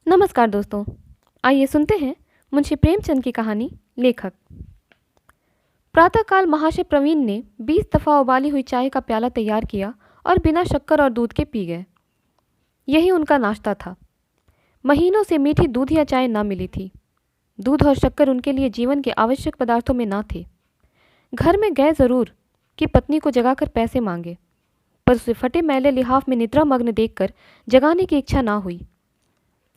नमस्कार दोस्तों। आइए सुनते हैं मुंशी प्रेमचंद की कहानी लेखक। प्रातःकाल महाशय प्रवीण ने 20 दफ़ा उबाली हुई चाय का प्याला तैयार किया और बिना शक्कर और दूध के पी गए। यही उनका नाश्ता था। महीनों से मीठी दूध या चाय ना मिली थी। दूध और शक्कर उनके लिए जीवन के आवश्यक पदार्थों में ना थे। घर में गए ज़रूर कि पत्नी को जगाकर पैसे मांगे, पर उसे फटे मैले लिहाफ में निद्रामग्न देखकर जगाने की इच्छा ना हुई।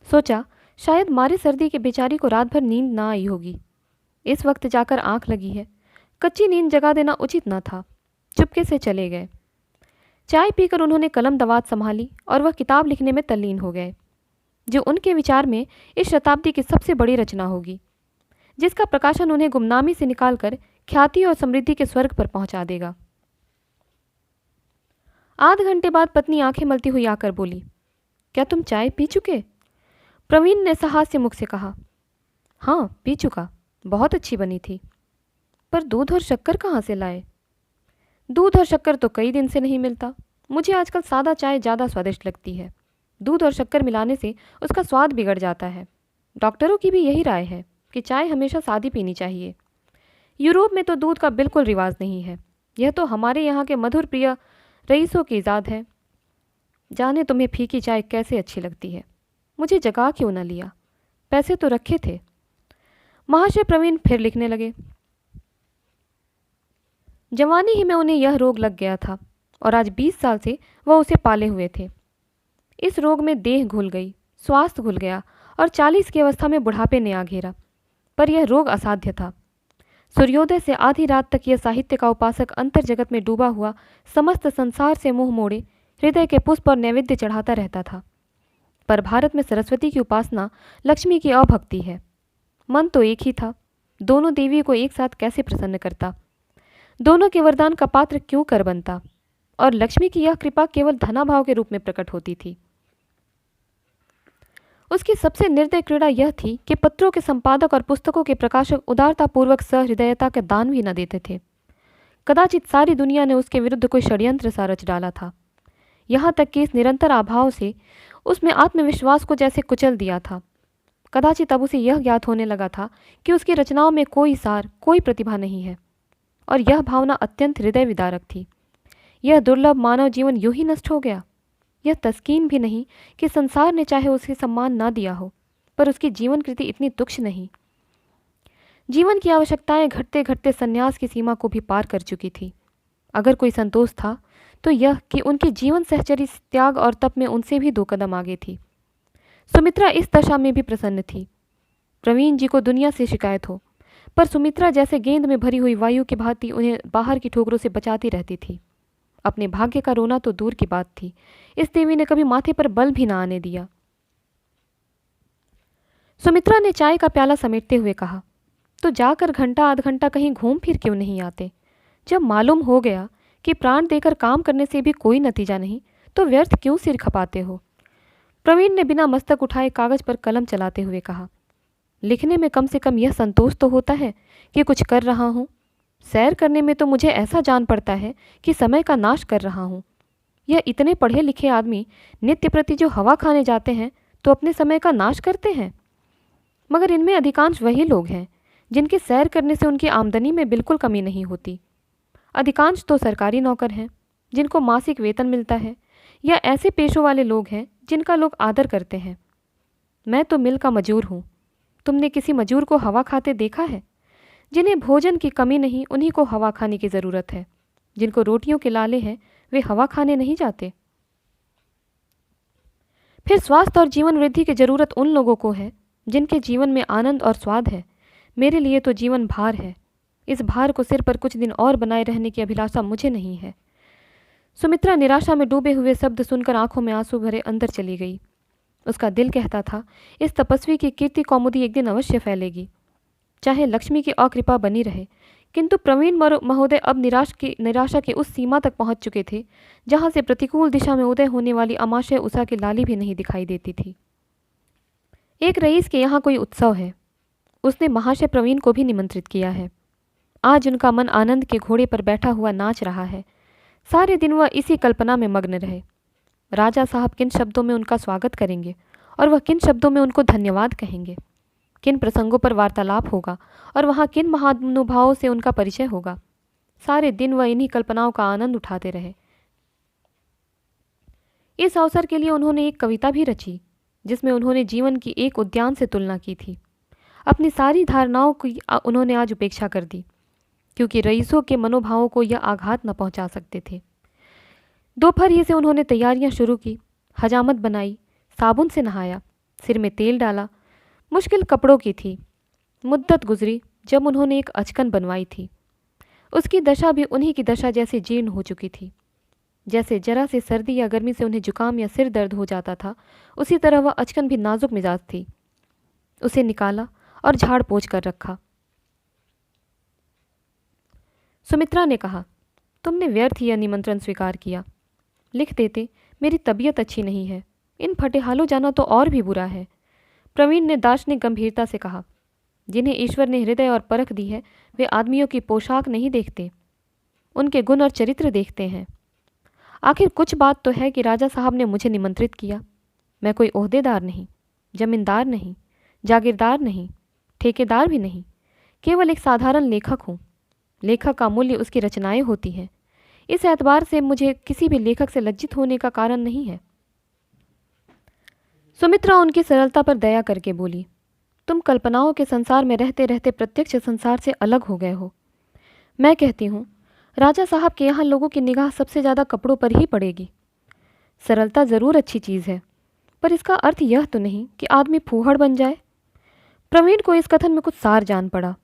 सोचा शायद मारे सर्दी के बेचारी को रात भर नींद ना आई होगी। इस वक्त जाकर आंख लगी है, कच्ची नींद जगा देना उचित न था। चुपके से चले गए। चाय पीकर उन्होंने कलम दवात संभाली और वह किताब लिखने में तल्लीन हो गए, जो उनके विचार में इस शताब्दी की सबसे बड़ी रचना होगी, जिसका प्रकाशन उन्हें गुमनामी से निकालकर ख्याति और समृद्धि के स्वर्ग पर पहुंचा देगा। आध घंटे बाद पत्नी आंखें मलती हुई आकर बोली, क्या तुम चाय पी चुके? प्रवीण ने सहास्य मुख से कहा, हाँ पी चुका, बहुत अच्छी बनी थी। पर दूध और शक्कर कहाँ से लाए? दूध और शक्कर तो कई दिन से नहीं मिलता। मुझे आजकल सादा चाय ज़्यादा स्वादिष्ट लगती है। दूध और शक्कर मिलाने से उसका स्वाद बिगड़ जाता है। डॉक्टरों की भी यही राय है कि चाय हमेशा सादी पीनी चाहिए। यूरोप में तो दूध का बिल्कुल रिवाज नहीं है। यह तो हमारे यहाँ के मधुर प्रिय रईसों की ईजाद है। जाने तुम्हें फीकी चाय कैसे अच्छी लगती है। मुझे जगा क्यों न लिया? पैसे तो रखे थे। महाशय प्रवीण फिर लिखने लगे। जवानी ही में उन्हें यह रोग लग गया था और आज 20 साल से वह उसे पाले हुए थे। इस रोग में देह घुल गई, स्वास्थ्य घुल गया और 40 की अवस्था में बुढ़ापे ने आ घेरा। पर यह रोग असाध्य था। सूर्योदय से आधी रात तक यह साहित्य का उपासक अंतर जगत में डूबा हुआ समस्त संसार से मुंह मोड़े हृदय के पुष्प और नैवेद्य चढ़ाता रहता था। पर भारत में सरस्वती की उपासना लक्ष्मी की अभक्ति है। मन तो एक ही था, दोनों देवी को एक साथ कैसे प्रसन्न करता, दोनों के वरदान का पात्र क्यों कर बनता। और लक्ष्मी की यह कृपा केवल धनाभाव के रूप में प्रकट होती थी। उसकी सबसे निर्दय क्रीड़ा यह थी कि पत्रों के संपादक और पुस्तकों के प्रकाशक उदारतापूर्वक सहृदयता का दान भी न देते थे। कदाचित सारी दुनिया ने उसके विरुद्ध कोई षड्यंत्र सा रच डाला था। यहाँ तक कि इस निरंतर अभाव से उसमें आत्मविश्वास को जैसे कुचल दिया था। कदाचित अब उसे यह ज्ञात होने लगा था कि उसकी रचनाओं में कोई सार, कोई प्रतिभा नहीं है। और यह भावना अत्यंत हृदय विदारक थी। यह दुर्लभ मानव जीवन यूं ही नष्ट हो गया। यह तस्कीन भी नहीं कि संसार ने चाहे उसे सम्मान ना दिया हो, पर उसकी जीवन कृति इतनी तुच्छ नहीं। जीवन की आवश्यकताएं घटते घटते संन्यास की सीमा को भी पार कर चुकी थी। अगर कोई संतोष था तो यह कि उनकी जीवन सहचरी त्याग और तप में उनसे भी 2 कदम आगे थी। सुमित्रा इस दशा में भी प्रसन्न थी। प्रवीण जी को दुनिया से शिकायत हो, पर सुमित्रा जैसे गेंद में भरी हुई वायु की भांति उन्हें बाहर की ठोकरों से बचाती रहती थी। अपने भाग्य का रोना तो दूर की बात थी, इस देवी ने कभी माथे पर बल भी ना आने दिया। सुमित्रा ने चाय का प्याला समेटते हुए कहा, तो जाकर घंटा आध घंटा कहीं घूम फिर क्यों नहीं आते? जब मालूम हो गया कि प्राण देकर काम करने से भी कोई नतीजा नहीं, तो व्यर्थ क्यों सिर खपाते हो? प्रवीण ने बिना मस्तक उठाए कागज पर कलम चलाते हुए कहा, लिखने में कम से कम यह संतोष तो होता है कि कुछ कर रहा हूँ। सैर करने में तो मुझे ऐसा जान पड़ता है कि समय का नाश कर रहा हूँ। यह इतने पढ़े लिखे आदमी नित्य प्रति जो हवा खाने जाते हैं तो अपने समय का नाश करते हैं। मगर इनमें अधिकांश वही लोग हैं जिनके सैर करने से उनकी आमदनी में बिल्कुल कमी नहीं होती। अधिकांश तो सरकारी नौकर हैं जिनको मासिक वेतन मिलता है, या ऐसे पेशों वाले लोग हैं जिनका लोग आदर करते हैं। मैं तो मिल का मजूर हूँ। तुमने किसी मजूर को हवा खाते देखा है? जिन्हें भोजन की कमी नहीं, उन्हीं को हवा खाने की ज़रूरत है। जिनको रोटियों के लाले हैं वे हवा खाने नहीं जाते। फिर स्वास्थ्य और जीवन वृद्धि की ज़रूरत उन लोगों को है जिनके जीवन में आनंद और स्वाद है। मेरे लिए तो जीवन भार है। इस भार को सिर पर कुछ दिन और बनाए रहने की अभिलाषा मुझे नहीं है। सुमित्रा निराशा में डूबे हुए शब्द सुनकर आंखों में आंसू भरे अंदर चली गई। उसका दिल कहता था, इस तपस्वी की कीर्ति कौमुदी एक दिन अवश्य फैलेगी, चाहे लक्ष्मी की अकृपा बनी रहे। किंतु प्रवीण महोदय अब निराशा की उस सीमा तक पहुंच चुके थे जहां से प्रतिकूल दिशा में उदय होने वाली अमाशय उषा की लाली भी नहीं दिखाई देती थी। एक रईस के यहाँ कोई उत्सव है। उसने महाशय प्रवीण को भी निमंत्रित किया है। आज उनका मन आनंद के घोड़े पर बैठा हुआ नाच रहा है। सारे दिन वह इसी कल्पना में मग्न रहे। राजा साहब किन शब्दों में उनका स्वागत करेंगे और वह किन शब्दों में उनको धन्यवाद कहेंगे, किन प्रसंगों पर वार्तालाप होगा और वहाँ किन महानुभावों से उनका परिचय होगा। सारे दिन वह इन्हीं कल्पनाओं का आनंद उठाते रहे। इस अवसर के लिए उन्होंने एक कविता भी रची जिसमें उन्होंने जीवन की एक उद्यान से तुलना की थी। अपनी सारी धारणाओं की उन्होंने आज उपेक्षा कर दी, क्योंकि रईसों के मनोभावों को यह आघात न पहुंचा सकते थे। दोपहर ही से उन्होंने तैयारियां शुरू की, हजामत बनाई, साबुन से नहाया, सिर में तेल डाला। मुश्किल कपड़ों की थी। मुद्दत गुजरी जब उन्होंने एक अचकन बनवाई थी। उसकी दशा भी उन्हीं की दशा जैसी जीर्ण हो चुकी थी। जैसे जरा से सर्दी या गर्मी से उन्हें जुकाम या सिर दर्द हो जाता था, उसी तरह वह अचकन भी नाजुक मिजाज थी। उसे निकाला और झाड़ पोंछ कर रखा। सुमित्रा ने कहा, तुमने व्यर्थ यह निमंत्रण स्वीकार किया। लिख देते, मेरी तबीयत अच्छी नहीं है। इन फटेहालों जाना तो और भी बुरा है। प्रवीण ने दार्शनिक गंभीरता से कहा, जिन्हें ईश्वर ने हृदय और परख दी है वे आदमियों की पोशाक नहीं देखते, उनके गुण और चरित्र देखते हैं। आखिर कुछ बात तो है कि राजा साहब ने मुझे निमंत्रित किया। मैं कोई ओहदेदार नहीं, जमींदार नहीं, जागीरदार नहीं, ठेकेदार भी नहीं, केवल एक साधारण लेखक हूँ। लेखक का मूल्य उसकी रचनाएं होती हैं। इस एतबार से मुझे किसी भी लेखक से लज्जित होने का कारण नहीं है। सुमित्रा उनकी सरलता पर दया करके बोली, तुम कल्पनाओं के संसार में रहते रहते प्रत्यक्ष संसार से अलग हो गए हो। मैं कहती हूँ, राजा साहब के यहाँ लोगों की निगाह सबसे ज़्यादा कपड़ों पर ही पड़ेगी। सरलता ज़रूर अच्छी चीज़ है, पर इसका अर्थ यह तो नहीं कि आदमी फूहड़ बन जाए। प्रवीण को इस कथन में कुछ सार जान पड़ा।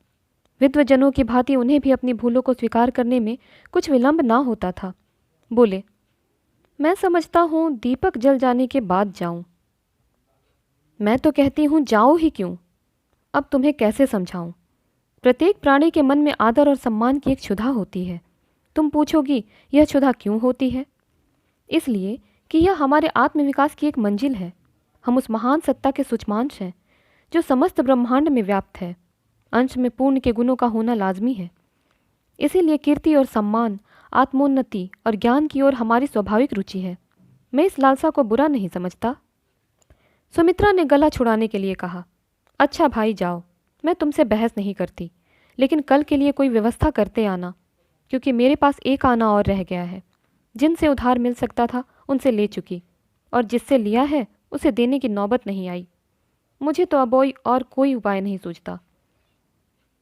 विद्वजनों की भांति उन्हें भी अपनी भूलों को स्वीकार करने में कुछ विलंब ना होता था। बोले, मैं समझता हूँ दीपक जल जाने के बाद जाऊँ। मैं तो कहती हूँ जाओ ही क्यों। अब तुम्हें कैसे समझाऊं? प्रत्येक प्राणी के मन में आदर और सम्मान की एक क्षुधा होती है। तुम पूछोगी यह क्षुधा क्यों होती है? इसलिए कि यह हमारे आत्मविकास की एक मंजिल है। हम उस महान सत्ता के सूक्ष्मांश हैं जो समस्त ब्रह्मांड में व्याप्त है। अंश में पूर्ण के गुणों का होना लाजमी है। इसीलिए कीर्ति और सम्मान, आत्मोन्नति और ज्ञान की ओर हमारी स्वाभाविक रुचि है। मैं इस लालसा को बुरा नहीं समझता। सुमित्रा ने गला छुड़ाने के लिए कहा, अच्छा भाई जाओ, मैं तुमसे बहस नहीं करती, लेकिन कल के लिए कोई व्यवस्था करते आना, क्योंकि मेरे पास एक आना और रह गया है। जिनसे उधार मिल सकता था उनसे ले चुकी, और जिससे लिया है उसे देने की नौबत नहीं आई। मुझे तो अब और कोई उपाय नहीं सूझता।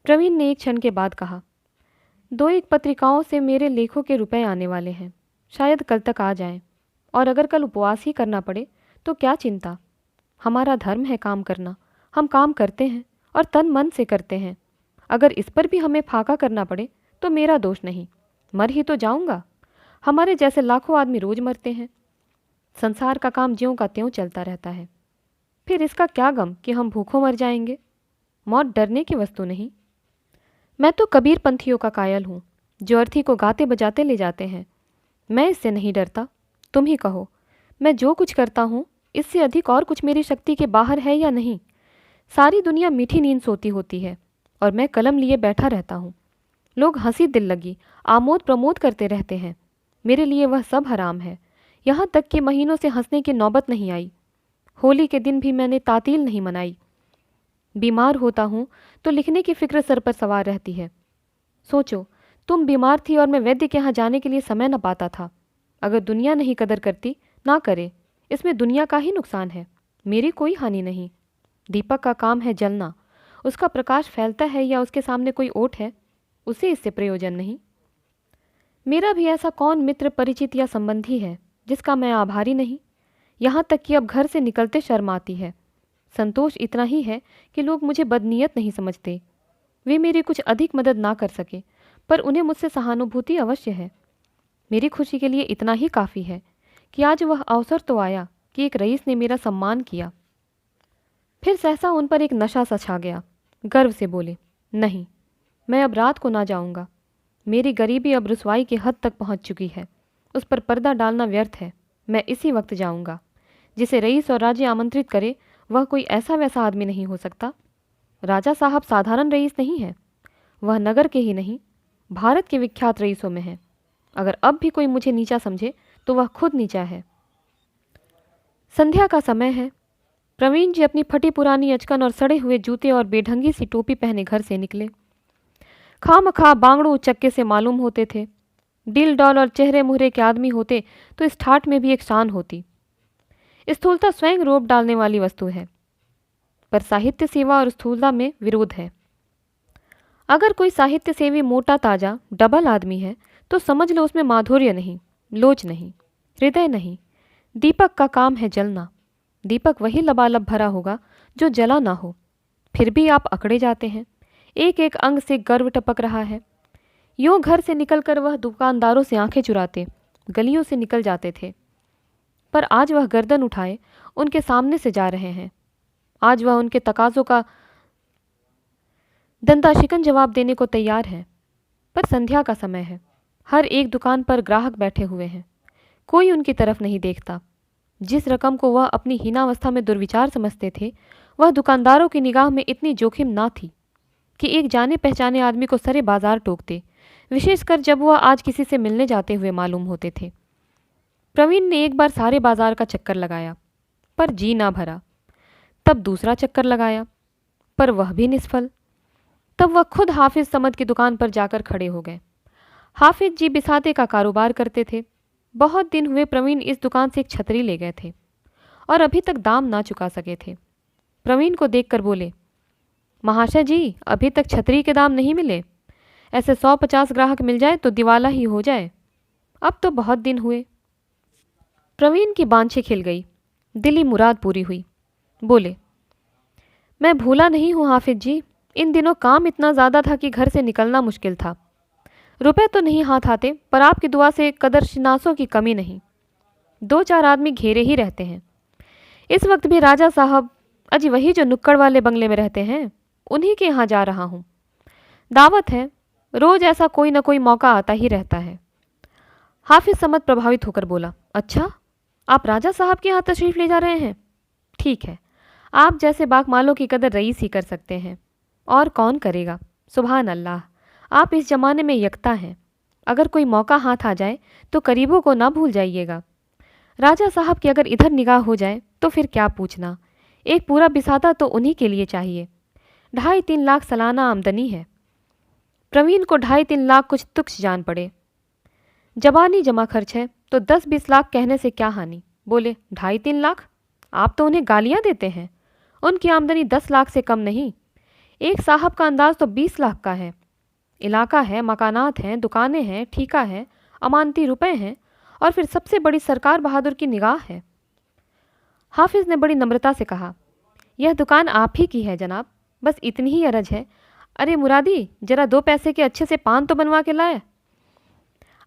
प्रवीण ने एक क्षण के बाद कहा, दो एक पत्रिकाओं से मेरे लेखों के रुपए आने वाले हैं, शायद कल तक आ जाएं, और अगर कल उपवास ही करना पड़े तो क्या चिंता। हमारा धर्म है काम करना। हम काम करते हैं और तन मन से करते हैं। अगर इस पर भी हमें फाका करना पड़े तो मेरा दोष नहीं, मर ही तो जाऊंगा। हमारे जैसे लाखों आदमी रोज मरते हैं। संसार का काम ज्यों का त्यों चलता रहता है। फिर इसका क्या गम कि हम भूखों मर जाएंगे। मौत डरने की वस्तु नहीं। मैं तो कबीर पंथियों का कायल हूँ जो अर्थी को गाते बजाते ले जाते हैं। मैं इससे नहीं डरता। तुम ही कहो, मैं जो कुछ करता हूँ इससे अधिक और कुछ मेरी शक्ति के बाहर है या नहीं। सारी दुनिया मीठी नींद सोती होती है और मैं कलम लिए बैठा रहता हूँ। लोग हंसी दिल लगी आमोद प्रमोद करते रहते हैं। मेरे लिए वह सब हराम है। यहाँ तक कि महीनों से हंसने की नौबत नहीं आई। होली के दिन भी मैंने तातील नहीं मनाई। बीमार होता हूँ तो लिखने की फिक्र सर पर सवार रहती है। सोचो, तुम बीमार थी और मैं वैद्य के यहाँ जाने के लिए समय न पाता था। अगर दुनिया नहीं कदर करती, ना करे, इसमें दुनिया का ही नुकसान है, मेरी कोई हानि नहीं। दीपक का काम है जलना। उसका प्रकाश फैलता है या उसके सामने कोई ओट है, उसे इससे प्रयोजन नहीं। मेरा भी ऐसा कौन मित्र, परिचित या संबंधी है जिसका मैं आभारी नहीं। यहाँ तक कि अब घर से निकलते शर्म आती है। संतोष इतना ही है कि लोग मुझे बदनीयत नहीं समझते। वे मेरी कुछ अधिक मदद ना कर सके, पर उन्हें मुझसे सहानुभूति अवश्य है। मेरी खुशी के लिए इतना ही काफ़ी है कि आज वह अवसर तो आया कि एक रईस ने मेरा सम्मान किया। फिर सहसा उन पर एक नशा सा छा गया। गर्व से बोले, नहीं, मैं अब रात को ना जाऊंगा। मेरी गरीबी अब रुसवाई की हद तक पहुंच चुकी है। उस पर पर्दा डालना व्यर्थ है। मैं इसी वक्त जाऊंगा। जिसे रईस और राजे आमंत्रित करे वह कोई ऐसा वैसा आदमी नहीं हो सकता। राजा साहब साधारण रईस नहीं है। वह नगर के ही नहीं, भारत के विख्यात रईसों में है। अगर अब भी कोई मुझे नीचा समझे तो वह खुद नीचा है। संध्या का समय है। प्रवीण जी अपनी फटी पुरानी अचकन और सड़े हुए जूते और बेढंगी सी टोपी पहने घर से निकले। खामखा बांगड़ू चक्के से मालूम होते थे। डील डॉल और चेहरे मुहरे के आदमी होते तो इस ठाठ में भी एक शान होती। स्थूलता स्वयं रोप डालने वाली वस्तु है, पर साहित्य सेवा और स्थूलता में विरोध है। अगर कोई साहित्य सेवी मोटा ताजा डबल आदमी है तो समझ लो उसमें माधुर्य नहीं, लोच नहीं, हृदय नहीं। दीपक का काम है जलना। दीपक वही लबालब भरा होगा जो जला ना हो। फिर भी आप अकड़े जाते हैं। एक एक अंग से गर्व टपक रहा है। यूं घर से निकलकर वह दुकानदारों से आंखें चुराते गलियों से निकल जाते थे, पर आज वह गर्दन उठाए उनके सामने से जा रहे हैं। आज वह उनके तकाजों का दंताशिकन जवाब देने को तैयार है। पर संध्या का समय है। हर एक दुकान पर ग्राहक बैठे हुए हैं। कोई उनकी तरफ नहीं देखता। जिस रकम को वह अपनी हीनावस्था में दुर्विचार समझते थे, वह दुकानदारों की निगाह में इतनी जोखिम ना थी कि एक जाने पहचाने आदमी को सरे बाजार टोकते, विशेषकर जब वह आज किसी से मिलने जाते हुए मालूम होते थे। प्रवीण ने एक बार सारे बाजार का चक्कर लगाया, पर जी ना भरा। तब दूसरा चक्कर लगाया, पर वह भी निष्फल। तब वह खुद हाफिज समद की दुकान पर जाकर खड़े हो गए। हाफिज जी बिसाते का कारोबार करते थे। बहुत दिन हुए प्रवीण इस दुकान से एक छतरी ले गए थे और अभी तक दाम ना चुका सके थे। प्रवीण को देखकर बोले, महाशय जी, अभी तक छतरी के दाम नहीं मिले। ऐसे 150 ग्राहक मिल जाए तो दिवाला ही हो जाए। अब तो बहुत दिन हुए। प्रवीण की बांछें खिल गई, दिली मुराद पूरी हुई। बोले, मैं भूला नहीं हूँ हाफिज जी। इन दिनों काम इतना ज़्यादा था कि घर से निकलना मुश्किल था। रुपए तो नहीं हाथ आते, पर आपकी दुआ से कदरशिनासों की कमी नहीं। 2-4 आदमी घेरे ही रहते हैं। इस वक्त भी राजा साहब, अजी वही जो नुक्कड़ वाले बंगले में रहते हैं, उन्हीं के यहाँ जा रहा हूँ। दावत है। रोज ऐसा कोई न कोई मौका आता ही रहता है। हाफिज समद प्रभावित होकर बोला, अच्छा, आप राजा साहब के यहाँ तशरीफ़ ले जा रहे हैं? ठीक है, आप जैसे बाकमालों की कदर रईस ही कर सकते हैं, और कौन करेगा। सुभान अल्लाह, आप इस ज़माने में यकता हैं। अगर कोई मौका हाथ आ जाए तो करीबों को ना भूल जाइएगा। राजा साहब की अगर इधर निगाह हो जाए तो फिर क्या पूछना। एक पूरा बिसाता तो उन्हीं के लिए चाहिए। 2.5-3 लाख सालाना आमदनी है। प्रवीण को 2.5-3 लाख कुछ तुच्छ जान पड़े। जबानी जमा खर्च है तो 10-20 लाख कहने से क्या हानि। बोले, 2.5-3 लाख? आप तो उन्हें गालियाँ देते हैं। उनकी आमदनी 10 लाख से कम नहीं। एक साहब का अंदाज तो 20 लाख का है। इलाका है, मकानात हैं, दुकानें हैं, ठीका है, अमानती रुपए हैं, और फिर सबसे बड़ी सरकार बहादुर की निगाह है। हाफिज ने बड़ी नम्रता से कहा, यह दुकान आप ही की है जनाब, बस इतनी ही अरज है। अरे मुरादी, जरा 2 पैसे के अच्छे से पान तो बनवा के लाए।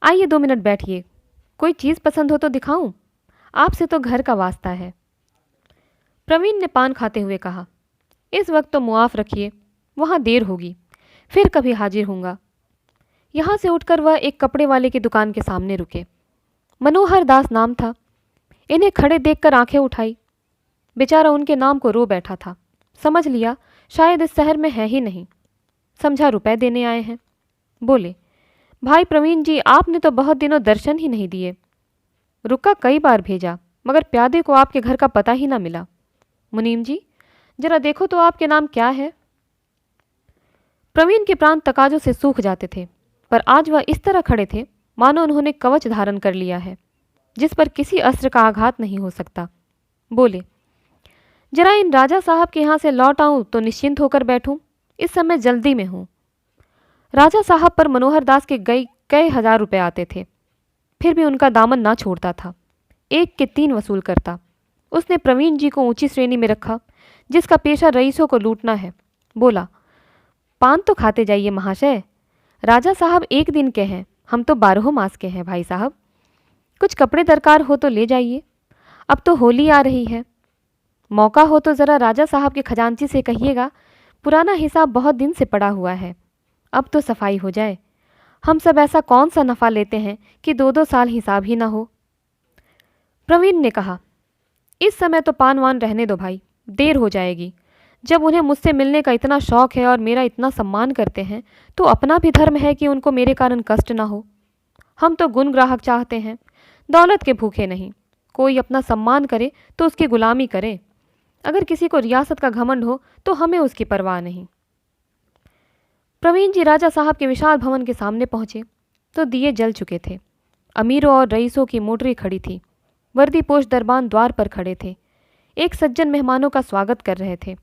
आइए 2 मिनट बैठिए, कोई चीज़ पसंद हो तो दिखाऊं? आपसे तो घर का वास्ता है। प्रवीण ने पान खाते हुए कहा, इस वक्त तो मुआफ़ रखिए, वहाँ देर होगी, फिर कभी हाजिर होऊंगा। यहाँ से उठकर वह एक कपड़े वाले की दुकान के सामने रुके। मनोहर दास नाम था। इन्हें खड़े देखकर आंखें उठाई। बेचारा उनके नाम को रो बैठा था। समझ लिया शायद इस शहर में है ही नहीं। समझा रुपए देने आए हैं। बोले, भाई प्रवीण जी, आपने तो बहुत दिनों दर्शन ही नहीं दिए। रुका कई बार भेजा, मगर प्यादे को आपके घर का पता ही ना मिला। मुनीम जी, जरा देखो तो आपके नाम क्या है। प्रवीण के प्राण तकाजों से सूख जाते थे, पर आज वह इस तरह खड़े थे मानो उन्होंने कवच धारण कर लिया है, जिस पर किसी अस्त्र का आघात नहीं हो सकता। बोले, जरा इन राजा साहब के यहाँ से लौट आऊं तो निश्चिंत होकर बैठूं, इस समय जल्दी में हूं। राजा साहब पर मनोहर दास के कई हजार रुपए आते थे, फिर भी उनका दामन ना छोड़ता था। 1 के 3 वसूल करता। उसने प्रवीण जी को ऊंची श्रेणी में रखा, जिसका पेशा रईसों को लूटना है। बोला, पान तो खाते जाइए महाशय, राजा साहब 1 दिन के हैं, हम तो 12 मास के हैं। भाई साहब, कुछ कपड़े दरकार हो तो ले जाइए, अब तो होली आ रही है। मौका हो तो ज़रा राजा साहब के खजांची से कहिएगा, पुराना हिसाब बहुत दिन से पड़ा हुआ है, अब तो सफाई हो जाए। हम सब ऐसा कौन सा नफ़ा लेते हैं कि 2-2 साल हिसाब ही ना हो। प्रवीण ने कहा, इस समय तो पान वान रहने दो भाई, देर हो जाएगी। जब उन्हें मुझसे मिलने का इतना शौक़ है और मेरा इतना सम्मान करते हैं, तो अपना भी धर्म है कि उनको मेरे कारण कष्ट ना हो। हम तो गुण ग्राहक चाहते हैं, दौलत के भूखे नहीं। कोई अपना सम्मान करे तो उसकी गुलामी करे। अगर किसी को रियासत का घमंड हो तो हमें उसकी परवाह नहीं। प्रवीण जी राजा साहब के विशाल भवन के सामने पहुंचे तो दिए जल चुके थे। अमीरों और रईसों की मोटरें खड़ी थी। वर्दीपोश दरबान द्वार पर खड़े थे। एक सज्जन मेहमानों का स्वागत कर रहे थे।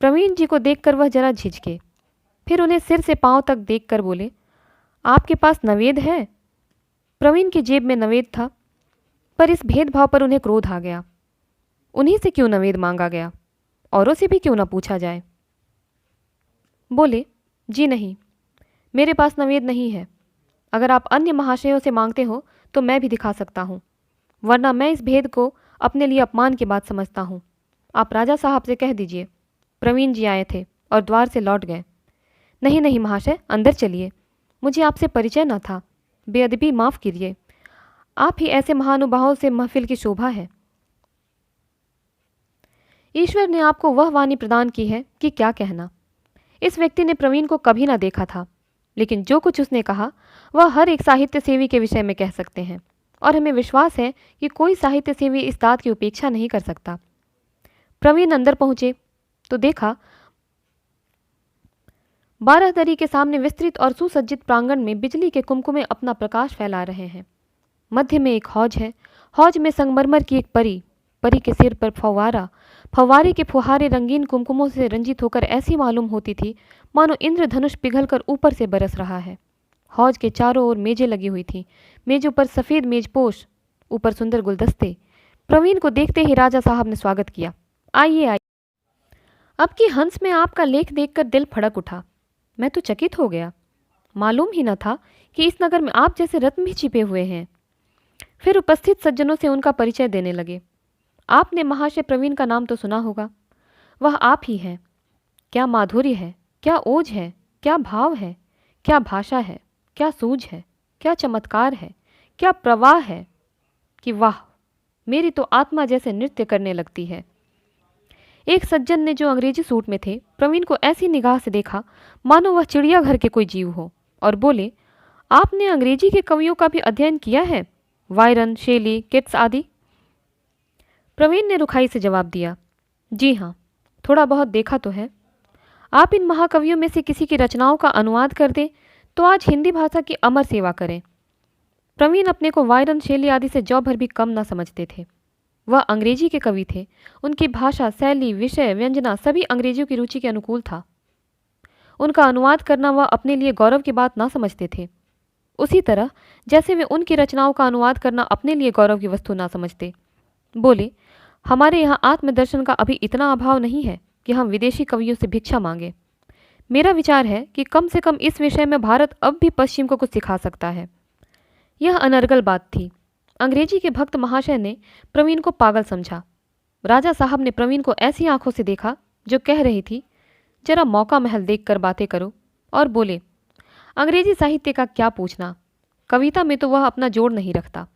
प्रवीण जी को देखकर वह जरा झिझके, फिर उन्हें सिर से पांव तक देखकर बोले, आपके पास नवेद है? प्रवीण की जेब में नवेद था, पर इस भेदभाव पर उन्हें क्रोध आ गया। उन्हीं से क्यों नवेद मांगा गया? औरों से भी क्यों न पूछा जाए? बोले, जी नहीं, मेरे पास नवेद नहीं है। अगर आप अन्य महाशयों से मांगते हो तो मैं भी दिखा सकता हूँ, वरना मैं इस भेद को अपने लिए अपमान की बात समझता हूँ। आप राजा साहब से कह दीजिए प्रवीण जी आए थे और द्वार से लौट गए। नहीं नहीं महाशय, अंदर चलिए, मुझे आपसे परिचय न था, बेअदबी माफ़ कीजिए। आप ही ऐसे महानुभावों से महफिल की शोभा है। ईश्वर ने आपको वह वाणी प्रदान की है कि क्या कहना। इस व्यक्ति ने प्रवीण को कभी ना देखा था, लेकिन जो कुछ उसने कहा वह हर एक साहित्य सेवी के विषय में कह सकते हैं, और हमें विश्वास है कि कोई साहित्य सेवी इस बात की उपेक्षा नहीं कर सकता। प्रवीण अंदर पहुंचे तो देखा 12 दरी के सामने विस्तृत और सुसज्जित प्रांगण में बिजली के कुमकुमे अपना प्रकाश फैला रहे हैं। मध्य में एक हौज है। हौज में संगमरमर की एक परी, परी के सिर पर फव्वारा, फव्वारे के फुहारे रंगीन कुमकुमों से रंजित होकर ऐसी मालूम होती थी मानो इंद्रधनुष पिघलकर ऊपर से बरस रहा है। हौज के चारों ओर मेजें लगी हुई थीं, मेजों पर सफ़ेद मेजपोश, ऊपर सुंदर गुलदस्ते। प्रवीण को देखते ही राजा साहब ने स्वागत किया। आइए आइए। अब की हंस में आपका लेख देखकर दिल फड़क उठा। मैं तो चकित हो गया, मालूम ही न था कि इस नगर में आप जैसे रत्न भी छिपे हुए हैं। फिर उपस्थित सज्जनों से उनका परिचय देने लगे। आपने महाशय प्रवीण का नाम तो सुना होगा, वह आप ही हैं। क्या माधुर्य है, क्या ओज है, क्या भाव है, क्या भाषा है, क्या सूझ है, क्या चमत्कार है, क्या प्रवाह है कि वाह, मेरी तो आत्मा जैसे नृत्य करने लगती है। एक सज्जन ने, जो अंग्रेजी सूट में थे, प्रवीण को ऐसी निगाह से देखा मानो वह चिड़ियाघर के कोई जीव हो, और बोले, आपने अंग्रेजी के कवियों का भी अध्ययन किया है, वायरन, शेली, किट्स आदि? प्रवीण ने रुखाई से जवाब दिया, जी हाँ, थोड़ा बहुत देखा तो है। आप इन महाकवियों में से किसी की रचनाओं का अनुवाद कर दें तो आज हिंदी भाषा की अमर सेवा करें। प्रवीण अपने को वायरन, शेली आदि से जौ भर भी कम न समझते थे। वह अंग्रेजी के कवि थे। उनकी भाषा, शैली, विषय, व्यंजना सभी अंग्रेजियों की रुचि के अनुकूल था। उनका अनुवाद करना वह अपने लिए गौरव की बात ना समझते थे, उसी तरह जैसे वे उनकी रचनाओं का अनुवाद करना अपने लिए गौरव की वस्तु ना समझते। बोले, हमारे यहाँ आत्मदर्शन का अभी इतना अभाव नहीं है कि हम विदेशी कवियों से भिक्षा मांगे। मेरा विचार है कि कम से कम इस विषय में भारत अब भी पश्चिम को कुछ सिखा सकता है। यह अनर्गल बात थी। अंग्रेजी के भक्त महाशय ने प्रवीण को पागल समझा। राजा साहब ने प्रवीण को ऐसी आंखों से देखा जो कह रही थी, जरा मौका महल देखकर बातें करो, और बोले, अंग्रेजी साहित्य का क्या पूछना, कविता में तो वह अपना जोड़ नहीं रखता।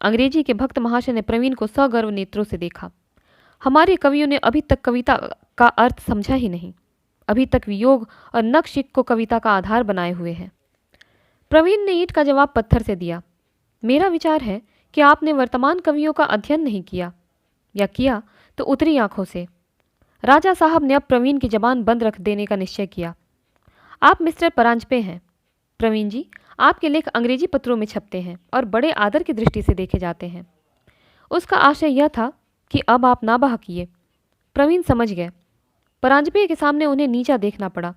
अंग्रेजी के भक्त महाशय ने प्रवीण को सगर्व नेत्रों से देखा। हमारे कवियों ने अभी तक कविता का अर्थ समझा ही नहीं, अभी तक वियोग और नक्शिक को कविता का आधार बनाए हुए हैं। प्रवीण ने ईंट का जवाब पत्थर से दिया। मेरा विचार है कि आपने वर्तमान कवियों का अध्ययन नहीं किया, या किया तो उतरी आंखों से। राजा साहब ने अब प्रवीण की जबान बंद रख देने का निश्चय किया। आप मिस्टर परांजपे हैं। प्रवीण जी, आपके लेख अंग्रेजी पत्रों में छपते हैं और बड़े आदर की दृष्टि से देखे जाते हैं। उसका आशय यह था कि अब आप ना बहकिए। प्रवीण समझ गए। परांजपे के सामने उन्हें नीचा देखना पड़ा।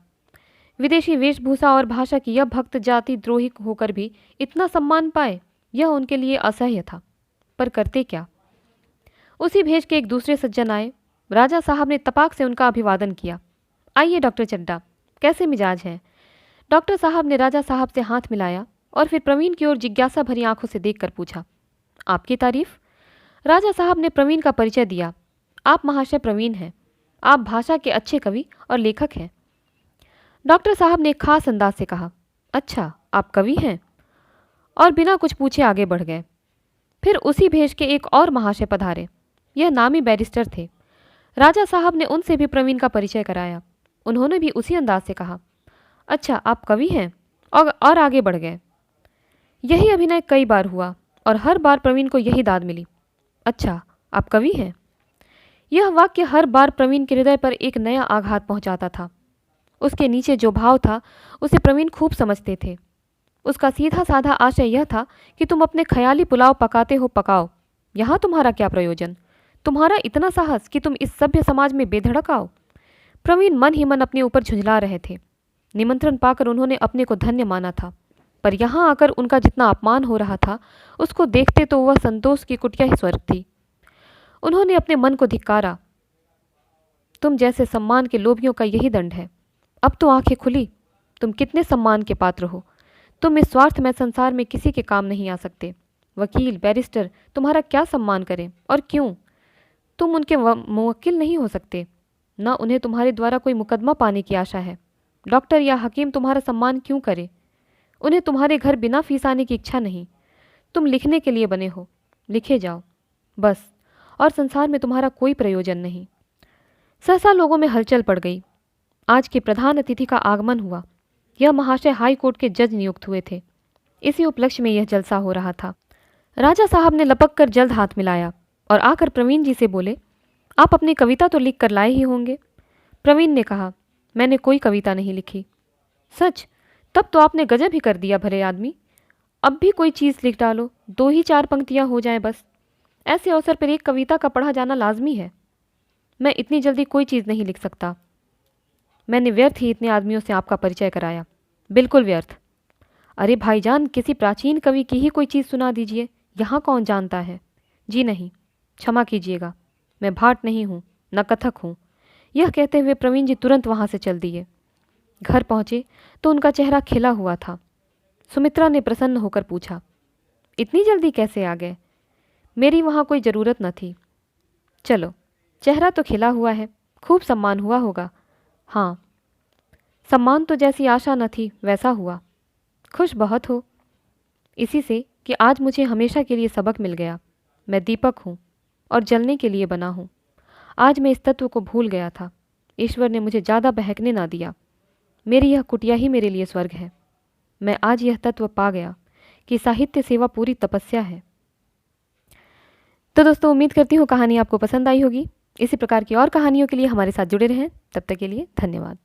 विदेशी वेशभूषा और भाषा की यह भक्त जाति द्रोही होकर भी इतना सम्मान पाए, यह उनके लिए असह्य था, पर करते क्या। उसी भेष के एक दूसरे सज्जन आए। राजा साहब ने तपाक से उनका अभिवादन किया। आइए डॉक्टर चड्डा, कैसे मिजाज हैं? डॉक्टर साहब ने राजा साहब से हाथ मिलाया और फिर प्रवीण की ओर जिज्ञासा भरी आंखों से देखकर पूछा, आपकी तारीफ? राजा साहब ने प्रवीण का परिचय दिया। आप महाशय प्रवीण हैं। आप भाषा के अच्छे कवि और लेखक हैं। डॉक्टर साहब ने एक खास अंदाज से कहा, अच्छा, आप कवि हैं? और बिना कुछ पूछे आगे बढ़ गए। फिर उसी भेष के एक और महाशय पधारे। यह नामी बैरिस्टर थे। राजा साहब ने उनसे भी प्रवीण का परिचय कराया। उन्होंने भी उसी अंदाज से कहा, अच्छा, आप कवि हैं, और आगे बढ़ गए। यही अभिनय कई बार हुआ और हर बार प्रवीण को यही दाद मिली, अच्छा, आप कवि हैं। यह वाक्य हर बार प्रवीण के हृदय पर एक नया आघात पहुंचाता था। उसके नीचे जो भाव था उसे प्रवीण खूब समझते थे। उसका सीधा साधा आशय यह था कि तुम अपने ख्याली पुलाव पकाते हो पकाओ, यहाँ तुम्हारा क्या प्रयोजन, तुम्हारा इतना साहस कि तुम इस सभ्य समाज में बेधड़क आओ। प्रवीण मन ही मन अपने ऊपर झुंझला रहे थे। निमंत्रण पाकर उन्होंने अपने को धन्य माना था, पर यहाँ आकर उनका जितना अपमान हो रहा था उसको देखते तो वह संतोष की कुटिया ही स्वर्ग थी। उन्होंने अपने मन को धिक्कारा। तुम जैसे सम्मान के लोभियों का यही दंड है। अब तो आंखें खुली, तुम कितने सम्मान के पात्र हो। तुम इस स्वार्थमय संसार में किसी के काम नहीं आ सकते। वकील, बैरिस्टर तुम्हारा क्या सम्मान करें और क्यों? तुम उनके मुवक्किल नहीं हो सकते, न उन्हें तुम्हारे द्वारा कोई मुकदमा पाने की आशा है। डॉक्टर या हकीम तुम्हारा सम्मान क्यों करे? उन्हें तुम्हारे घर बिना फीस आने की इच्छा नहीं। तुम लिखने के लिए बने हो, लिखे जाओ बस, और संसार में तुम्हारा कोई प्रयोजन नहीं। सहसा लोगों में हलचल पड़ गई। आज के प्रधान अतिथि का आगमन हुआ। यह महाशय हाई कोर्ट के जज नियुक्त हुए थे। इसी उपलक्ष्य में यह जलसा हो रहा था। राजा साहब ने लपक कर जल्द हाथ मिलाया और आकर प्रवीण जी से बोले, आप अपनी कविता तो लिख कर लाए ही होंगे। प्रवीण ने कहा, मैंने कोई कविता नहीं लिखी। सच? तब तो आपने गजब ही कर दिया भले आदमी। अब भी कोई चीज़ लिख डालो, 2 ही 4 पंक्तियाँ हो जाएं बस। ऐसे अवसर पर एक कविता का पढ़ा जाना लाजमी है। मैं इतनी जल्दी कोई चीज़ नहीं लिख सकता। मैंने व्यर्थ ही इतने आदमियों से आपका परिचय कराया, बिल्कुल व्यर्थ। अरे भाईजान, किसी प्राचीन कवि की ही कोई चीज़ सुना दीजिए, यहाँ कौन जानता है। जी नहीं, क्षमा कीजिएगा, मैं भाट नहीं हूँ, न कथक हूँ। यह कहते हुए प्रवीण जी तुरंत वहाँ से चल दिए। घर पहुँचे तो उनका चेहरा खिला हुआ था। सुमित्रा ने प्रसन्न होकर पूछा, इतनी जल्दी कैसे आ गए? मेरी वहाँ कोई ज़रूरत न थी। चलो, चेहरा तो खिला हुआ है, खूब सम्मान हुआ होगा। हाँ, सम्मान तो जैसी आशा न थी वैसा हुआ। खुश बहुत हो इसी से कि आज मुझे हमेशा के लिए सबक मिल गया। मैं दीपक हूँ और जलने के लिए बना हूँ। आज मैं इस तत्व को भूल गया था। ईश्वर ने मुझे ज़्यादा बहकने ना दिया। मेरी यह कुटिया ही मेरे लिए स्वर्ग है। मैं आज यह तत्व पा गया कि साहित्य सेवा पूरी तपस्या है। तो दोस्तों, उम्मीद करती हूँ कहानी आपको पसंद आई होगी। इसी प्रकार की और कहानियों के लिए हमारे साथ जुड़े रहें। तब तक के लिए धन्यवाद।